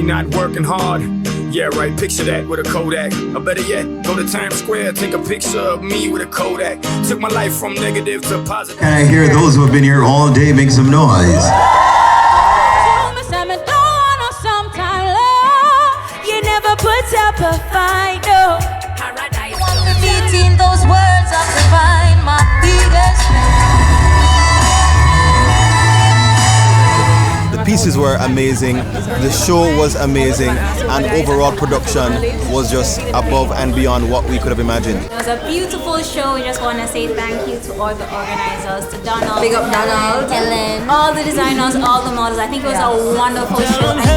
not working hard. Yeah, right, picture that with a Kodak. Or better yet, go to Times Square, take a picture of me with a Kodak. Took my life from negative to positive. And I hear those who have been here all day make some noise. You never put up a fight, no. Paradise. Repeating those words of divine, my biggest The pieces were amazing, the show was amazing, and overall production was just above and beyond what we could have imagined. It was a beautiful show. We just want to say thank you to all the organizers, to Donald, Big up Donald, Ellen, all the designers, all the models. I think it was a wonderful show.